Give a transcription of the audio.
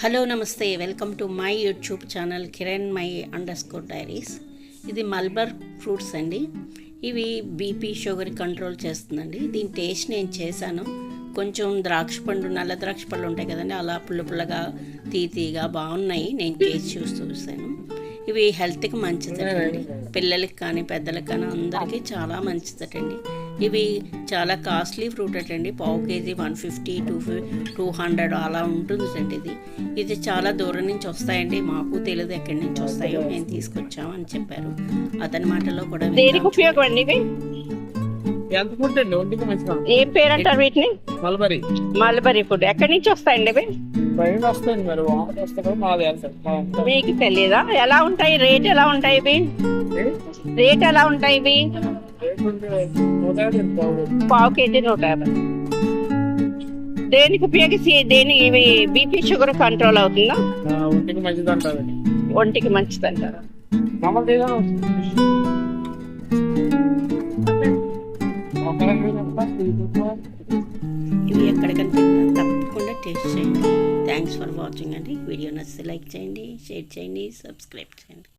Hello నమస్తే, welcome to my YouTube channel Kiran my _diaries. ఇది మల్బర్ fruits అండి. ఇవి బీపీ షుగర్ కంట్రోల్ చేస్తుందండి. దీని టేస్ట్ నేను చేశాను. కొంచెం ద్రాక్ష పండు, నల్ల ద్రాక్ష పళ్ళు ఉంటాయి కదండి, అలా పుల్లగా తీగా బాగున్నాయి. నేను టేస్ట్ చూసాను. ఇవి హెల్త్కి మంచిదటండి. పిల్లలకి కానీ పెద్దలకి కానీ అందరికీ చాలా మంచిదటండి. ఇవి చాలా కాస్ట్లీ ఫ్రూట్ అటండి. పావు కేజీ 150 200 అలా ఉంటుందండి. ఇది చాలా దూరం నుంచి వస్తాయండి. మాకు తెలియదు ఎక్కడి నుంచి వస్తాయో, మేము తీసుకొచ్చాము అని చెప్పారు. అతని మాటలో కూడా దేనికి ఉపయోగం అండి ఇవి? ఏం పేరు అంటారు వీటిని? Mulberry food. ఎక్కడి నుంచి వస్తాయండి ఇవి? మీకు తెలియదా? ఎలా ఉంటాయి? రేట్ ఎలా ఉంటాయి ఇవి? రేట్ ఎలా ఉంటాయి ఇవి? పావు కేజీ 150. దేనికి ఉపయోగిస్తే ఇవి బీపీ షుగర్ కంట్రోల్ అవుతుందా? ఒంటికి మంచిది అంటారా? ఇవి ఎక్కడ కనిపిస్తుందో తప్పకుండా టేస్ట్ చేయండి. థ్యాంక్స్ ఫర్ వాచింగ్ అండి. వీడియో నచ్చితే లైక్ చేయండి, షేర్ చేయండి, సబ్స్క్రైబ్ చేయండి.